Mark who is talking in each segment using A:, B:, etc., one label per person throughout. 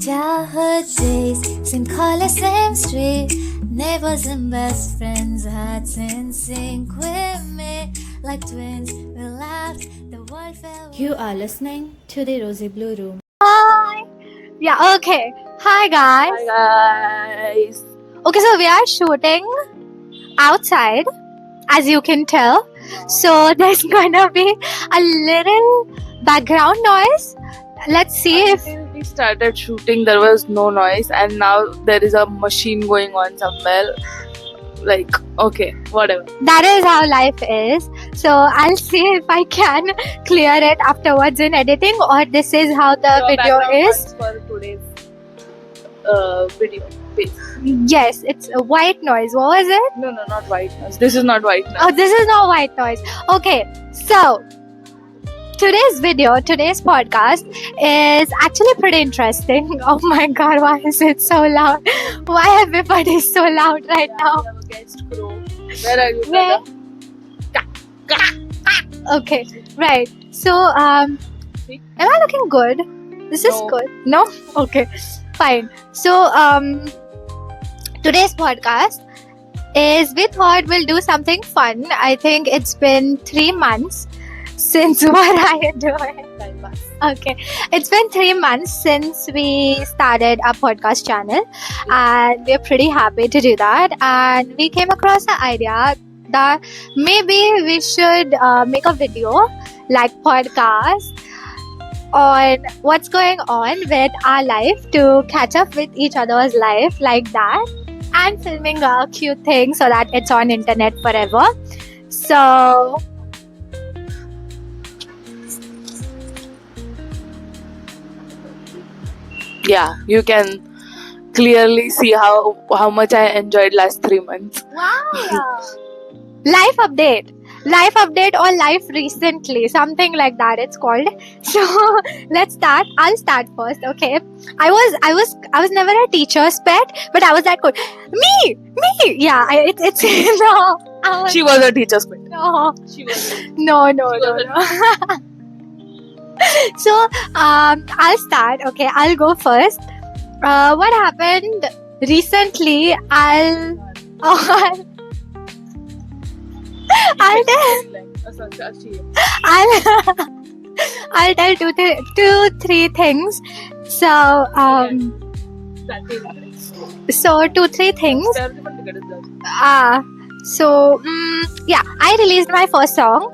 A: Childhood days, same color, same street. Neighbors and best friends, hearts in sync with me. Like twins, we laughed, the world fell.
B: You are listening to the Rosy Blue Room.
C: Hi. Yeah, okay. Hi, guys.
D: Hi guys.
C: Okay, so we are shooting outside, as you can tell. So there's gonna be a little background noise. Let's see if.
D: Until we started shooting, there was no noise, and now there is a machine going on somewhere. Like, okay, whatever.
C: That is how life is. So I'll see if I can clear it afterwards in editing, or this is how the
D: Your
C: video
D: background
C: is.
D: noise for today's video. Please.
C: Yes, it's a white noise. What was it?
D: No, not white noise. This is not white noise.
C: Oh, this is not white noise. Okay, so today's podcast is actually pretty interesting. Oh my god, why is it so loud? Why everybody is so loud right now?
D: We have a guest crow. Where are you,
C: Where?
D: brother?
C: Okay, right. So, am I looking good? This is
D: No.
C: good. No? Okay, fine. So, today's podcast is we thought we'll do something fun. I think it's been 3 months since what I am doing. Okay, it's been 3 months since we started our podcast channel, and we're pretty happy to do that. And we came across the idea that maybe we should make a video like podcast on what's going on with our life to catch up with each other's life like that, and filming a cute thing so that it's on internet forever. So
D: Yeah, you can clearly see how much I enjoyed last 3 months.
C: wow. Life update or life recently, something like that it's called. So let's start. I'll start first. Okay, I was never a teacher's pet, but I was that good. Me yeah, it's no, I was,
D: She was a teacher's pet.
C: no
D: She was.
C: no So I'll start. Okay, I'll go first. What happened recently? I'll I'll tell two, three things. So, 2-3 things. Yeah, I released my first song.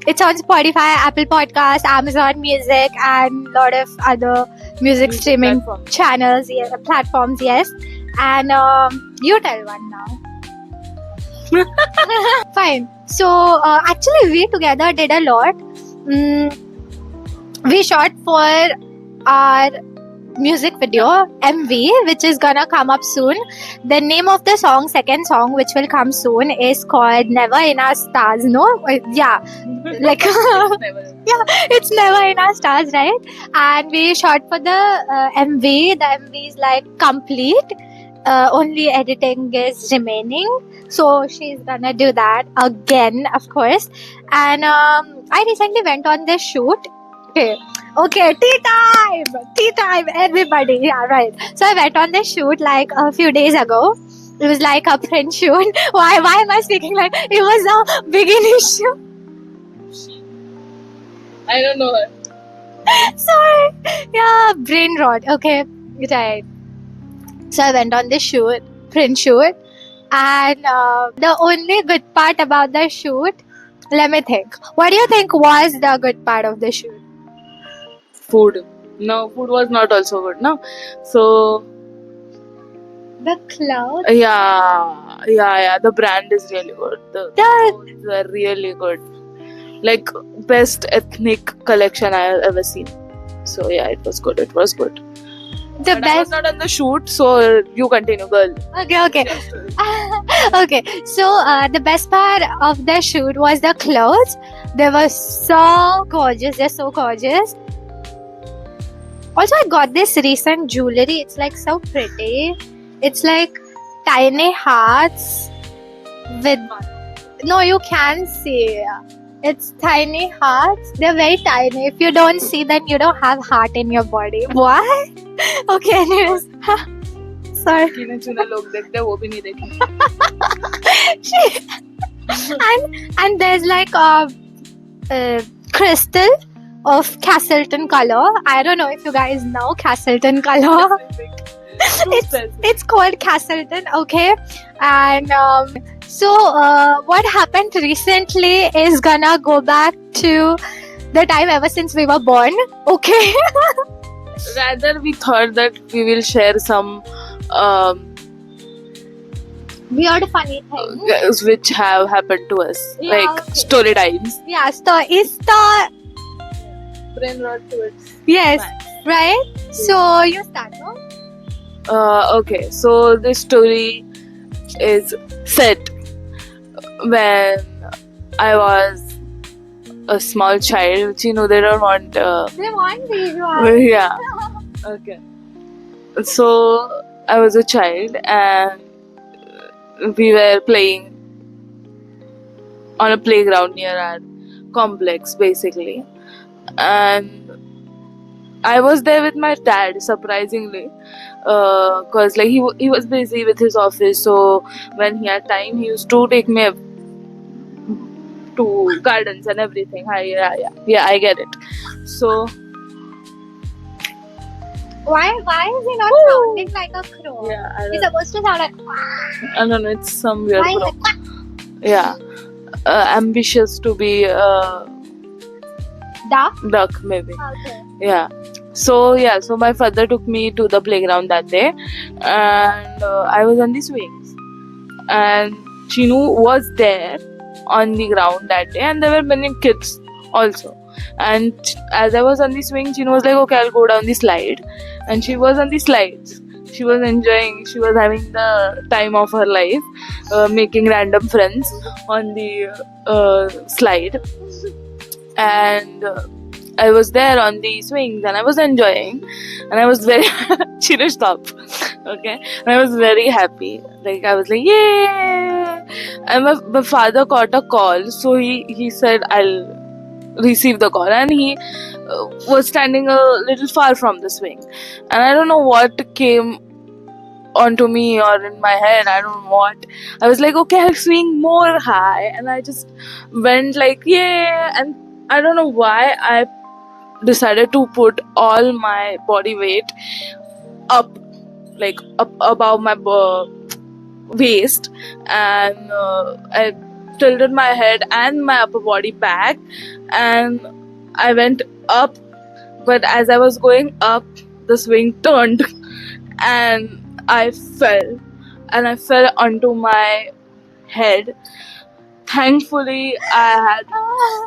C: It's on Spotify, Apple Podcasts, Amazon Music, and a lot of other music streaming channels, platforms. Yes, and you tell one now. Fine. So actually, we together did a lot. We shot for our music video MV, which is gonna come up soon. The name of the song, second song, which will come soon, is called Never in Our Stars. No, yeah, like yeah, it's Never in Our Stars, right? And we shot for the MV. The MV is like complete. Only editing is remaining, so she's gonna do that again, of course. And I recently went on this shoot. Okay, tea time, everybody. Yeah, right. So I went on this shoot like a few days ago. It was like a print shoot. Why am I speaking like it was a beginning shoot?
D: I don't know her.
C: Sorry. Yeah, brain rot. Okay, right. So I went on this print shoot, and the only good part about the shoot, let me think. What do you think was the good part of the shoot?
D: Food. No, food was not also good. No, so
C: The clouds.
D: yeah. The brand is really good. The clothes were really good. Like best ethnic collection I have ever seen. So yeah, it was good. It was good.
C: The
D: But I was
C: best.
D: not on the shoot, so you continue, girl.
C: Okay. Okay. So the best part of the shoot was the clothes. They were so gorgeous. They're so gorgeous. Also, I got this recent jewelry. It's like so pretty. It's like tiny hearts with. No, you can see. It's tiny hearts. They're very tiny. If you don't see, then you don't have heart in your body. What? Okay, anyways. Sorry.
D: गिने चुने लोग देखते हैं वो भी नहीं देखेंगे.
C: and there's like a crystal of Castleton color. I don't know if you guys know Castleton color. It's called Castleton, okay? And so what happened recently is gonna go back to the time ever since we were born, okay?
D: Rather, we thought that we will share some
C: Weird funny things.
D: which have happened to us,
C: Yeah,
D: like
C: okay.
D: story times.
C: Yeah, so it's the
D: Brain rot to its
C: yes,
D: max.
C: right? So you start, no?
D: Okay, so this story is set when I was a small child. You know, they don't want.
C: They want visual.
D: Yeah. Okay. So I was a child and we were playing on a playground near our complex, basically, and I was there with my dad, surprisingly, because like he was busy with his office. So when he had time, he used to take me to gardens and everything. Yeah, I get it. So
C: Why is he not sounding like a crow?
D: yeah, I
C: He's
D: don't,
C: supposed to sound like
D: I don't know. It's some weird.
C: why is
D: problem.
C: it
D: Yeah, ambitious to be
C: duck?
D: duck, maybe.
C: Okay.
D: Yeah. So my father took me to the playground that day, and I was on the swings, and Chinu was there on the ground that day, and there were many kids also. And as I was on the swing, Chinu was like, "Okay, I'll go down the slide," and she was on the slides. She was enjoying. She was having the time of her life, making random friends on the slide, and I was there on the swings and I was enjoying, and I was very Chinu, stop. Okay, and I was very happy. Like I was like, yay! And my father got a call, so he said, I'll receive the call, and he was standing a little far from the swing, and I don't know what came onto me or in my head. I don't know what. I was like, okay, I'll swing more high, and I just went like, yeah, and I don't know why I decided to put all my body weight up, like up above my waist, and I tilted my head and my upper body back, and I went up. But as I was going up, the swing turned, and I fell, and I fell onto my head. Thankfully, I had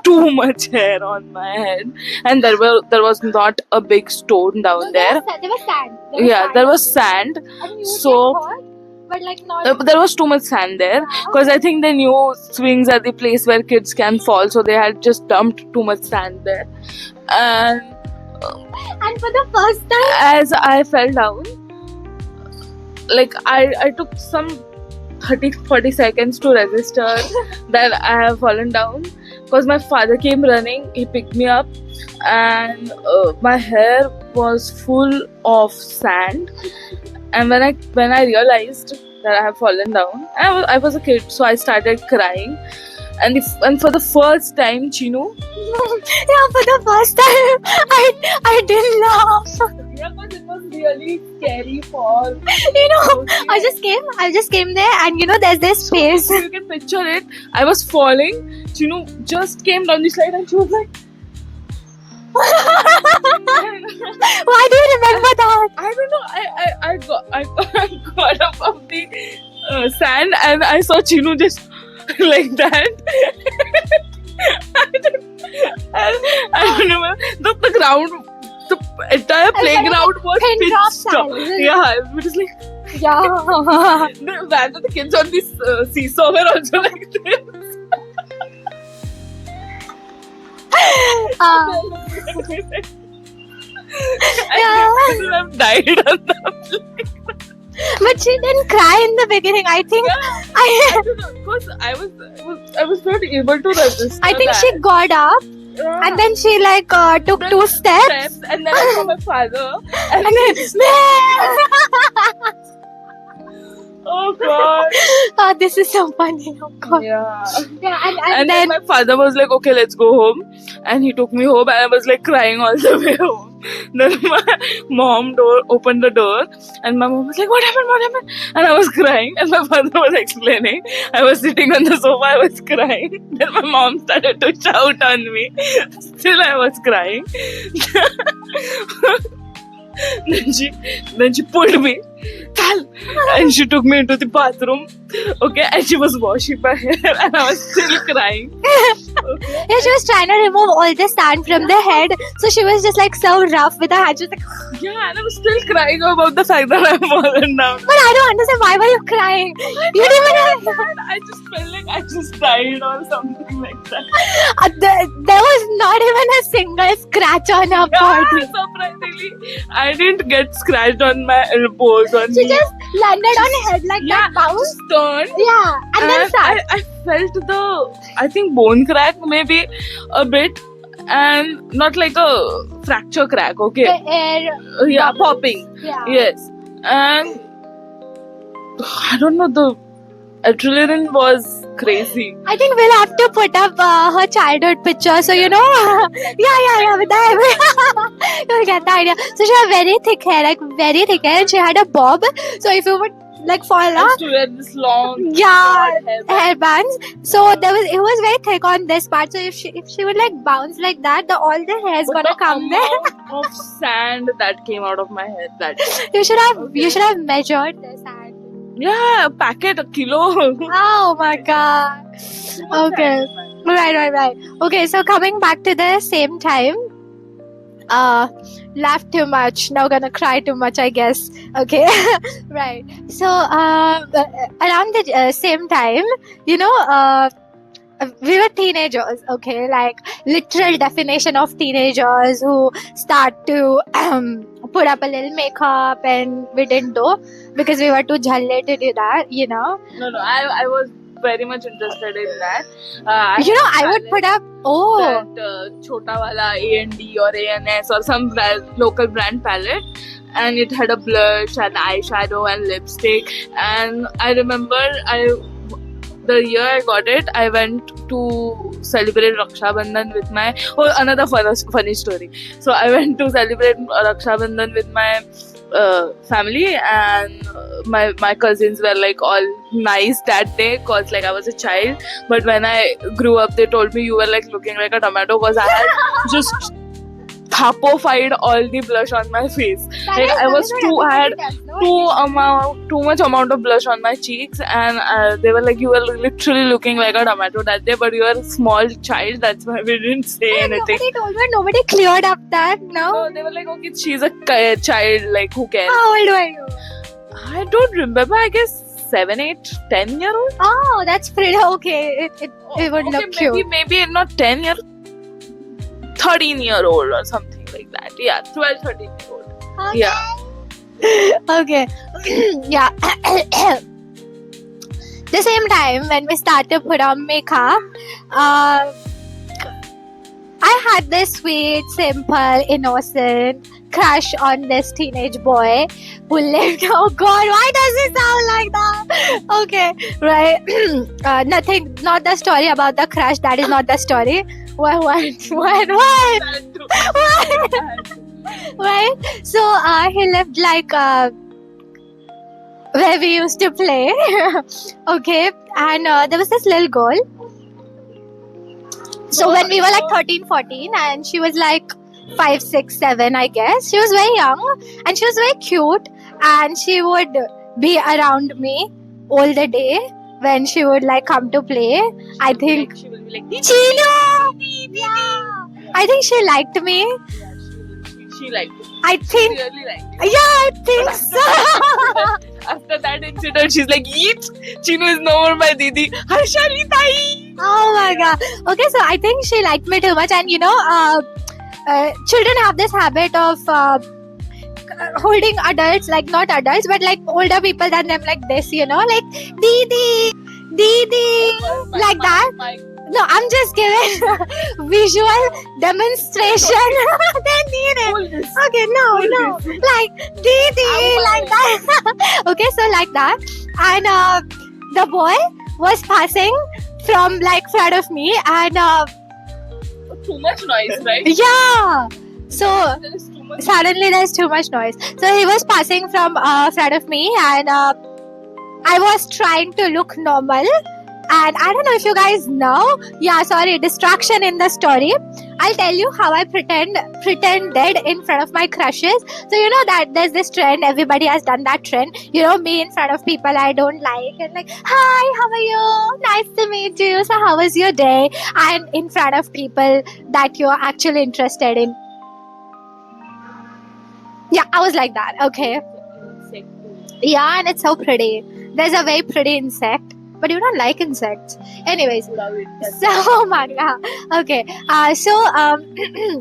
D: too much hair on my head, and there was not a big stone down there.
C: There was sand.
D: There was sand.
C: And you
D: So-
C: get hurt, but like not.
D: There was too much sand there because I think they knew swings are the place where kids can fall, so they had just dumped too much sand there. And
C: And for the first time,
D: as I fell down, like I took some 30-40 seconds to register that I have fallen down, because my father came running. He picked me up, and my hair was full of sand. And when I realized that I have fallen down, I was a kid, so I started crying. And for the first time, Chinu,
C: yeah, for the first time, I didn't laugh.
D: yeah, but it was really scary fall.
C: You know, I just came there, and you know, there's this space.
D: You can picture it. I was falling. Chinu just came down the slide, and she was like,
C: Why do you remember that?
D: I don't know. I got up off the sand, and I saw Chinu just like that. and I don't know. The ground, the entire playground was
C: pin
D: pitch
C: drop
D: stop.
C: silence.
D: Yeah, it was like
C: Yeah.
D: the kids on this seesaw were also like this. I could have died on the plane.
C: But she didn't cry in the beginning. I think
D: Because I was not able to resist.
C: I think
D: that.
C: she got up and then she like took
D: Then
C: 2 steps.
D: and then I saw my father and
C: And then,
D: oh god.
C: oh, this is so funny. Oh god.
D: Yeah.
C: Yeah, and
D: And
C: then
D: then my father was like, okay, let's go home. And he took me home and I was like crying all the way home. Then my mom opened the door and my mom was like, what happened? What happened? And I was crying and my father was explaining. I was sitting on the sofa, I was crying. Then my mom started to shout on me. Still I was crying. then she pulled me. And she took me into the bathroom. Okay, and she was washing my hair and I was still crying. Okay.
C: yeah, she was trying to remove all the sand from the head. So she was just like so rough with her hand. She was like,
D: Yeah, and I was still crying about the fact that I've fallen down.
C: but I don't understand, why were you crying? You didn't even
D: I just felt like I just died or something like that.
C: there was not even a single scratch on her body.
D: Surprisingly, I didn't get scratched on my elbows. On
C: She
D: me.
C: just landed on her head like that, bounced.
D: just turned.
C: Yeah, and then sat.
D: I felt I think bone crack maybe a bit, and not like a fracture crack. Okay,
C: The air.
D: yeah,
C: bubbles.
D: popping.
C: Yeah.
D: Yes, and I don't know, the adrenaline was crazy.
C: I think we'll have to put up her childhood picture, so you know. yeah, with that, you'll get the idea. So she had very thick hair, and she had a bob. So if you would like fall
D: I
C: off,
D: used to wear this long
C: yeah,
D: short hair.
C: hairbands. So it was very thick on this part. So if she would like bounce like that, all the hair is
D: But
C: gonna
D: the
C: come there.
D: amount of sand that came out of my head that
C: You should have measured the sand.
D: yeah, a packet, a kilo.
C: Oh my god. Okay. Right. Okay, so coming back to the same time. Laugh too much, now gonna cry too much, I guess. Okay. Right. So around the same time, you know, we were teenagers, okay, like literal definition of teenagers who start to put up a little makeup, and we didn't do because we were too jhalle to do that, you know.
D: No, I was very much interested in that.
C: You know, I would put up
D: that Chota Wala A&D or ANS or some local brand palette, and it had a blush and eyeshadow and lipstick. And I remember the year I got it, I went to celebrate Raksha Bandhan with my another funny story. So I went to celebrate Raksha Bandhan with my family, and my cousins were like all nice that day because like I was a child. But when I grew up, they told me you were like looking like a tomato because I had just thapo-fied all the blush on my face. Like I had too much amount of blush on my cheeks, and they were like, you were literally looking like a tomato that day, but you are a small child, that's why we didn't say anything.
C: Nobody told her, nobody cleared up that, no?
D: So they were like, okay, she's a child, like who cares?
C: How old were you?
D: I don't remember, I guess 7, 8, 10 year old.
C: Oh, that's pretty okay. It would look cute.
D: Maybe not 10 year, 13 year old or something like that. Yeah, 12, 13 year old.
C: Okay.
D: Yeah.
C: Okay. Yeah. The same time when we started to put on makeup, I had this sweet, simple, innocent crush on this teenage boy who lived. Oh God, why does it sound like that? Okay, right. Nothing. Not the story about the crush. That is not the story. What? Right? So he lived like where we used to play. Okay, and there was this little girl. So when we were like 13, 14, and she was like 5, 6, 7, I guess. She was very young and she was very cute, and she would be around me all the day when she would like come to play. I think
D: She will be like,
C: Chino! Yeah. I think she liked me.
D: she liked it.
C: I
D: She
C: think,
D: really liked it.
C: yeah, I think so.
D: After that incident, she's like, yeet, Chinu is no more my Didi. Harshali Tai!
C: Oh my god. Okay, so I think she liked me too much, and you know, children have this habit of holding adults, like not adults, but like older people than them, like this, you know, like Didi, Didi, like that. No, I'm just giving visual demonstration. They need it. Okay, no, like Didi, like that. Okay, so like that, and the boy was passing from like front of me, and
D: Too much noise, right?
C: yeah. So
D: There is too much.
C: suddenly there's too much noise. So he was passing from front of me, and I was trying to look normal. And I don't know if you guys know. Yeah, sorry, distraction in the story. I'll tell you how I pretended in front of my crushes. So you know that there's this trend. Everybody has done that trend. You know, me in front of people I don't like, and like, hi, how are you? Nice to meet you. So how was your day? And in front of people that you're actually interested in. Yeah, I was like that. Okay. Yeah, and it's so pretty. There's a very pretty insect, but you don't like insects. Anyways, so oh my god. Okay. So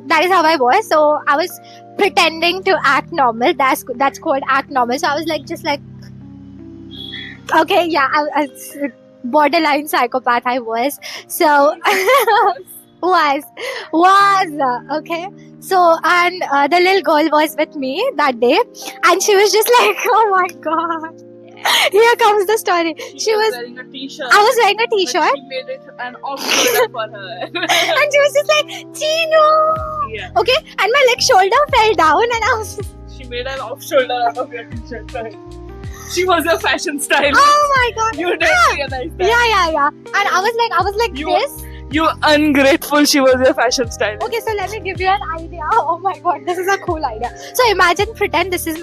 C: that is how I was. So I was pretending to act normal. That's called act normal. So I was like, just like, okay, yeah, I borderline psychopath I was. So was okay. So and the little girl was with me that day, and she was just like, oh my god. Here comes the story. She was
D: wearing a t-shirt.
C: I was wearing a
D: but
C: t-shirt,
D: She made it an off-shoulder for her.
C: and she was just like, Chino.
D: Yeah.
C: Okay, and my like shoulder fell down, and I was just,
D: She made an off-shoulder out of your t-shirt. Right? She was your fashion style.
C: oh my god.
D: You didn't realize that.
C: Yeah. And I was like
D: You-
C: this.
D: You ungrateful. She was your fashion style.
C: Okay, so let me give you an idea. Oh my god, this is a cool idea. So imagine, pretend this was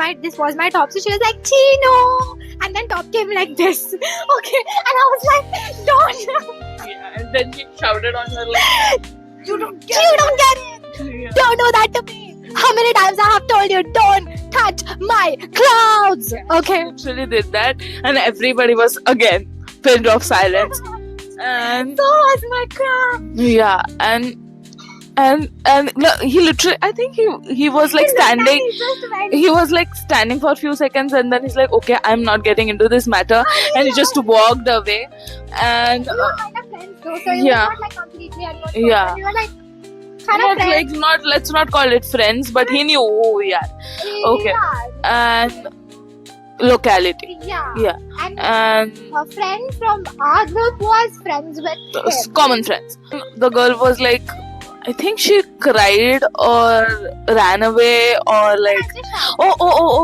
C: my top. So she was like, Chino, and then top came like this. Okay, and I was like, don't,
D: Yeah, and then she shouted on her like,
C: you don't get it.
D: yeah.
C: Don't do that to me. How many times I have told you, don't touch my clouds. Okay.
D: Literally did that, and everybody was again pinned off silence. And
C: So was my crown.
D: yeah, and no, he literally, I think he was like standing. He was like standing for a few seconds, and then he's like, okay, I'm not getting into this matter, and he just walked away. And
C: We were kind of friends though, so it
D: Yeah.
C: was not like completely unknown.
D: Yeah.
C: We were like kind
D: not
C: of friends.
D: like not let's not call it friends, but he knew who we are. Okay. And locality.
C: Yeah. And
D: And
C: a friend from our group was friends with him.
D: common friends. The girl was like, I think she cried or ran away or like,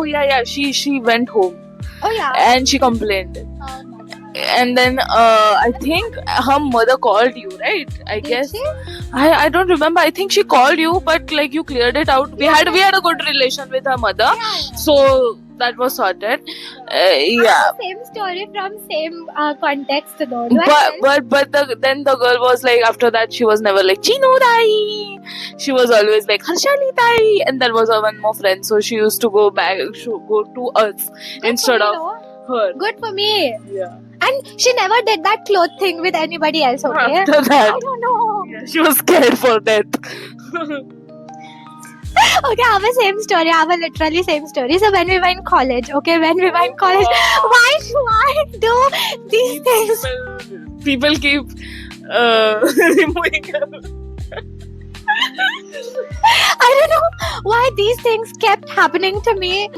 D: yeah. She went home
C: Oh yeah.
D: and she complained.
C: Oh my god.
D: And then I think her mother called you, right? I
C: Did
D: guess
C: she?
D: I don't remember. I think she called you, but like you cleared it out. We had a good relation with her mother,
C: Yeah.
D: so that was sorted. Yeah.
C: Same story from same context though. Do I tell?
D: But then the girl was like, after that she was never like Chino Dai. She was always like Harshali Dai, and there was her one more friend, so she used to go to us instead
C: Good
D: of
C: for me,
D: her.
C: though. Good for me.
D: Yeah.
C: And she never did that cloth thing with anybody else. Okay.
D: After
C: I
D: that,
C: don't know.
D: yeah, she was scared for death.
C: Okay, I have a same story. I have a literally same story. So when we were in college, why do these things?
D: People keep removing her.
C: I don't know why these things kept happening to me.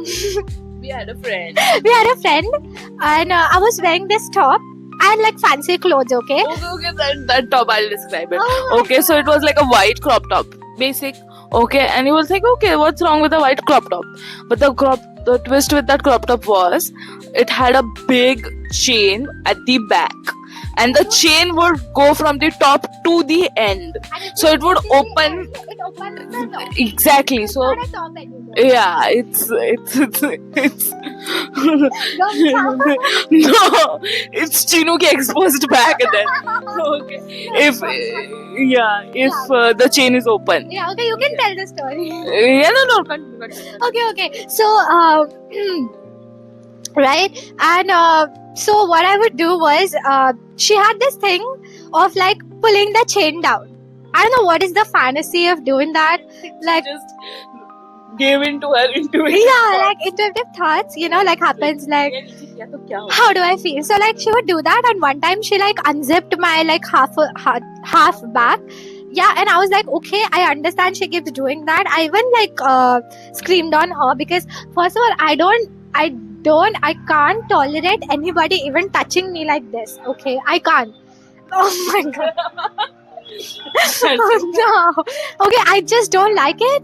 D: We had a friend.
C: We had a friend, and I was wearing this top and like fancy clothes. Okay.
D: Okay, that top I'll describe it.
C: Oh my
D: Okay, so it was like a white crop top, basic. Okay, and you will think, okay, what's wrong with a white crop top? But the twist with that crop top was, it had a big chain at the back, and the chain would go from the top to the end.
C: And
D: So it would
C: basically
D: open-
C: It opens the top.
D: Exactly. So
C: Not a top anymore.
D: yeah, it's
C: Don't sound-
D: no, it's Chino ki exposed back then. Okay, if the chain is open.
C: Yeah, okay, you can tell the story.
D: Yeah, no, continue.
C: Okay. So, right, and so what I would do was, she had this thing of like pulling the chain down. I don't know what is the fantasy of doing that. Like,
D: Just gave into her intuition.
C: Yeah, like intuitive thoughts, like happens like, how do I feel? So like she would do that, and one time she like unzipped my like half back. Yeah, and I was like, okay, I understand she keeps doing that. I even like screamed on her because first of all, I can't tolerate anybody even touching me like this. Okay, I can't. Oh my god. Oh, no. Okay, I just don't like it.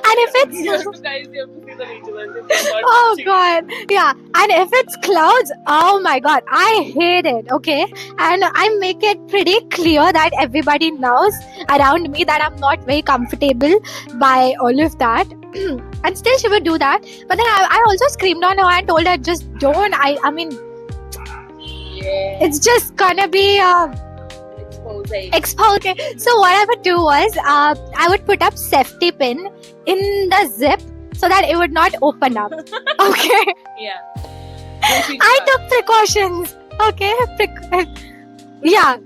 C: And if it's
D: You have to see the visuals.
C: oh god, yeah, and if it's clouds, oh my god, I hate it. Okay, and I make it pretty clear that everybody knows around me that I'm not very comfortable by all of that. And still she would do that, but then I also screamed on her and told her, just don't. I mean,
D: Yeah.
C: it's just gonna be exposed. Okay. So what I would do was I would put up safety pin in the zip so that it would not open up. Okay.
D: Yeah.
C: I took precautions. Okay. Yeah.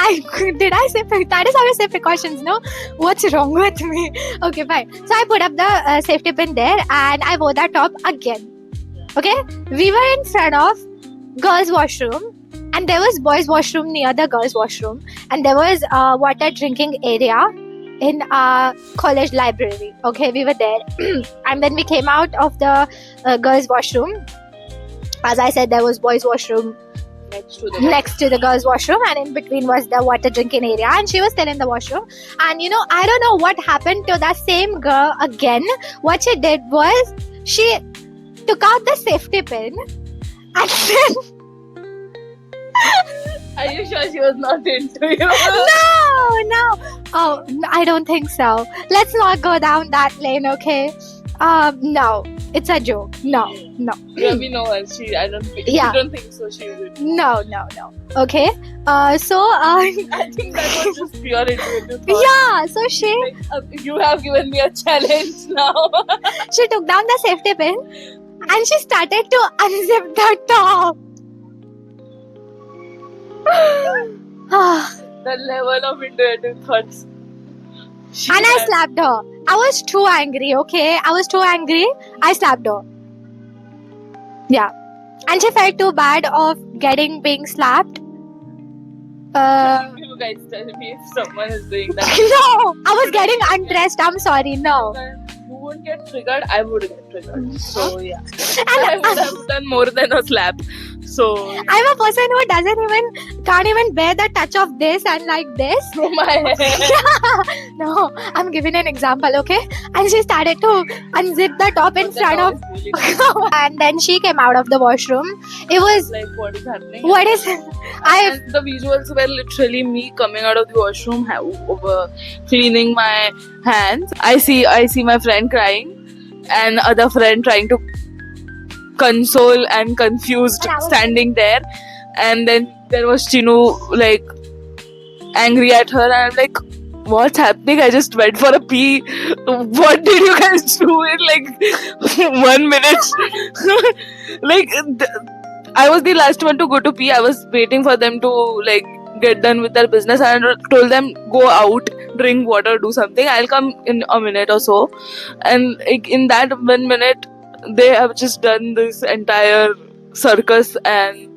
C: I say that is how you say precautions, no? What's wrong with me? Okay, fine. So I put up the safety pin there and I wore that top again. Okay. We were in front of girls' washroom. And there was boys' washroom near the girls' washroom, and there was water drinking area in our college library. Okay, we were there, and then we came out of the girls' washroom. As I said, there was boys' washroom next to the girls' washroom, and in between was the water drinking area. And she was still in the washroom. And I don't know what happened to that same girl again. What she did was she took out the safety pin, and then.
D: Are you sure she was not into you?
C: No. Oh, I don't think so. Let's not go down that lane, okay? No. It's a joke. No.
D: Yeah, we know her. I don't think.
C: Yeah.
D: You don't think so? She would.
C: No. Okay. So.
D: I think that was just pure intuitive thought.
C: Yeah. So she
D: You have given me a challenge now.
C: she took down the safety pin and she started to unzip the top.
D: The level of intuitive thoughts.
C: And I slapped her. I was too angry, okay? I slapped her. Yeah. And she felt too bad of being slapped.
D: You guys tell me if someone is doing that.
C: No! I was getting undressed. I'm sorry. No.
D: You won't get triggered, I would get triggered. So, yeah. I would have done more than a slap. So,
C: I'm a person who can't even bear the touch of this and like this.
D: oh my head.
C: No, I'm giving an example, okay? And she started to unzip the top in front of and then she came out of the washroom. It was
D: like, what is happening?
C: what is
D: And the visuals were literally me coming out of the washroom, cleaning my hands. I see my friend crying and other friend trying to console and confused standing there, and then there was Chinu like angry at her, and I'm like, what's happening? I just went for a pee. What did you guys do in like 1 minute? I was the last one to go to pee. I was waiting for them to like get done with their business, and I told them, go out, drink water, do something, I'll come in a minute or so. And like, in that 1 minute they have just done this entire circus, and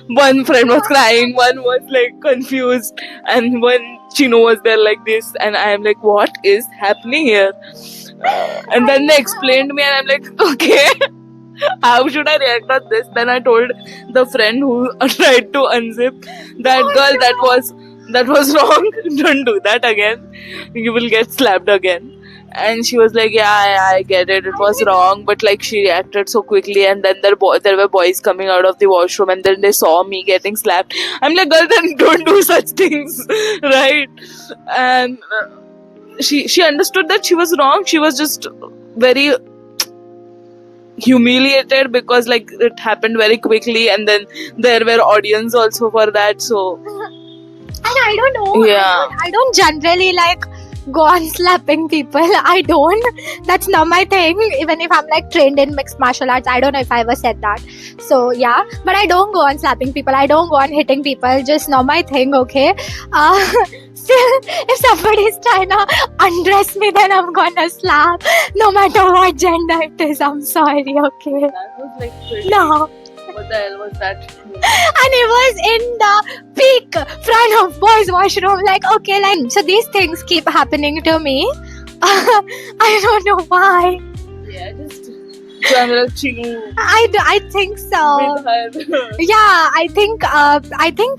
D: one friend was crying, one was like confused, and one Chino was there like this, and I am like, what is happening here? And then they explained me, and I'm like, okay, how should I react on this? Then I told the friend who tried to unzip that girl, that was wrong, don't do that again, you will get slapped again. And she was like, yeah, I get it, it was wrong, but like she reacted so quickly, and then there were boys coming out of the washroom, and then they saw me getting slapped. I'm like, girl, then don't do such things, right? And she understood that she was wrong. She was just very humiliated because like it happened very quickly, and then there were audience also for that. So
C: and I don't know.
D: Yeah.
C: I don't generally like go on slapping people. I don't. That's not my thing. Even if I'm like trained in mixed martial arts, I don't know if I ever said that. So yeah, but I don't go on slapping people. I don't go on hitting people. Just not my thing. Okay. Still, if somebody is trying to undress me, then I'm gonna slap. No matter what gender it is. I'm sorry. Okay.
D: That was like pretty.
C: No.
D: What the hell was that?
C: And it was in the peak front of boys' washroom. Like, okay, like, so these things keep happening to me. I don't know why.
D: Yeah, just general chinu.
C: I think so.
D: With her.
C: Yeah, I think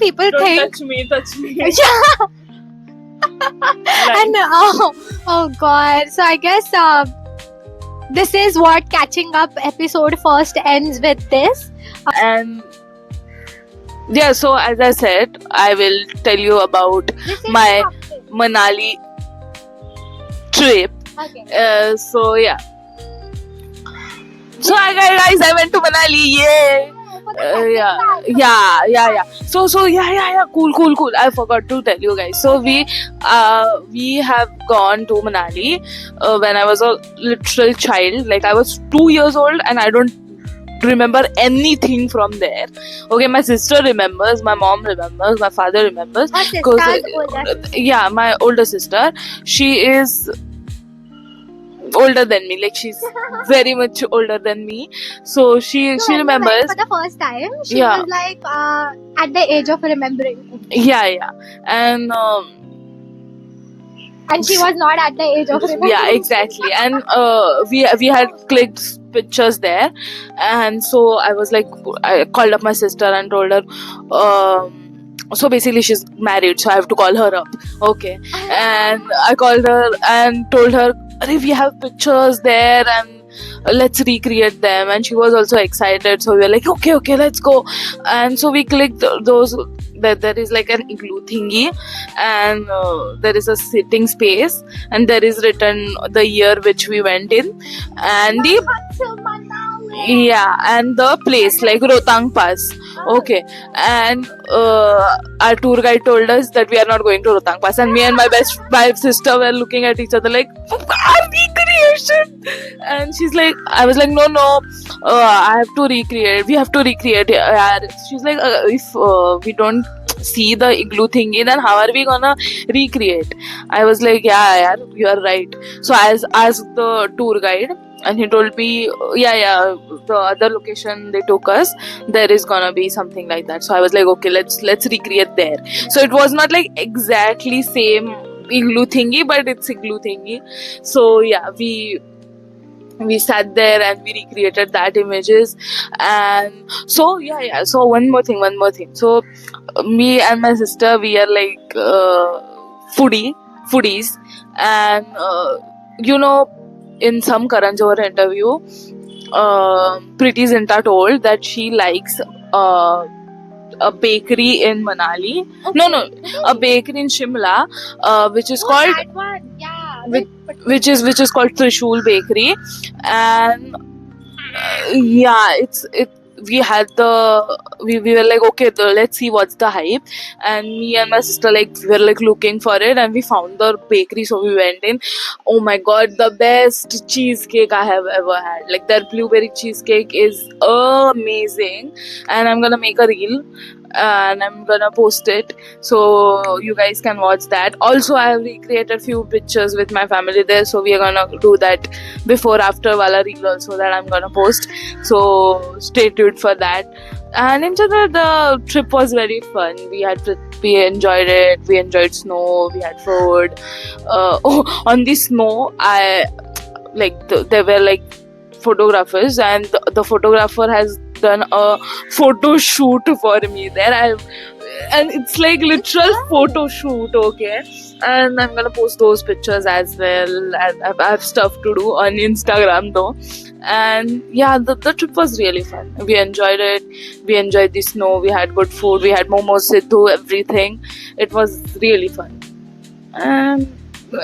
C: people
D: Don't
C: think.
D: touch me.
C: Yeah. And oh god. So I guess this is what catching up episode first ends with this.
D: And yeah, so as I said, I will tell you about
C: This is
D: my
C: something.
D: Manali trip.
C: Okay.
D: So yeah. So guys, I went to Manali. Yay! Yeah. So cool. I forgot to tell you guys. So we have gone to Manali when I was a literal child. Like I was 2 years old, and I don't remember anything from there. Okay, my sister remembers, my mom remembers, my father remembers.
C: Her sister's
D: 'Cause,
C: older sister.
D: yeah, my older sister. She is older than me. Like she's very much older than me. So she
C: So when we
D: remembers.
C: went for the first time, she
D: Yeah.
C: was like at the age of remembering.
D: Yeah. And
C: And she was not at the age of remembering.
D: yeah, exactly. And we had clicked pictures there, and so I was like, I called up my sister and told her. So basically, she's married, so I have to call her up. Okay, and I called her and told her, "Arey, we have pictures there, and let's recreate them." And she was also excited, so we were like, "Okay, let's go." And so we clicked those. There is like an igloo thingy, and there is a sitting space, and there is written the year which we went in, and the place like Rohtang Pass. Okay, and our tour guide told us that we are not going to Rohtang Pass, and me and my sister were looking at each other like, our recreation. And she's like, I was like, no, I have to recreate. We have to recreate. She's like, if we don't see the igloo thingy, then how are we gonna recreate? I was like, yeah, you are right. So I asked the tour guide, and he told me, the other location they took us, there is gonna be something like that. So I was like, okay, let's recreate there. So it was not like exactly same igloo thingy, but it's igloo thingy. So yeah, we sat there and we recreated that images. And so so one more thing. So me and my sister, we are like foodies, and in some Karan Johar interview, Preeti Zinta told that she likes a bakery in Manali. No, a bakery in Shimla, which is called
C: That one, yeah.
D: which is called Trishul Bakery. And we had we were like, okay, let's see what's the hype. And me and my sister, like, we were like looking for it, and we found the bakery, so we went in. Oh my god, the best cheesecake I have ever had. Like, their blueberry cheesecake is amazing, and I'm gonna make a reel and I'm gonna post it so you guys can watch that. Also, I have recreated few pictures with my family there, so we are gonna do that before after wala reel also that I'm gonna post, so stay tuned for that. And in general, the trip was very fun. We enjoyed it. We enjoyed snow. We had food. On the snow, there were like photographers, and the photographer has done a photo shoot for me there. And it's like literal photo shoot, okay? And I'm gonna post those pictures as well. And I have stuff to do on Instagram though. And yeah, the trip was really fun. We enjoyed it. We enjoyed the snow. We had good food. We had momos, Sidhu, everything. It was really fun. And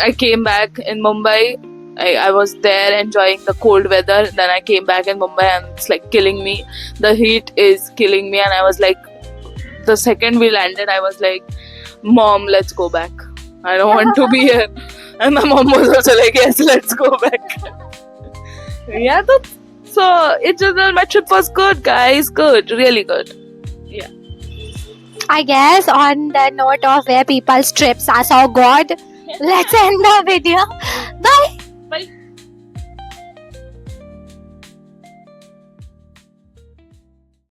D: I came back in Mumbai. I was there enjoying the cold weather. Then I came back in Mumbai and it's like killing me. The heat is killing me. And I was like, the second we landed, I was like, Mom, let's go back. I don't want to be here. And my mom was also like, yes, let's go back. Yeah, so it just my trip was good, guys. Good, really good. Yeah.
C: I guess on the note of where people's trips are so good, let's end the video. Bye.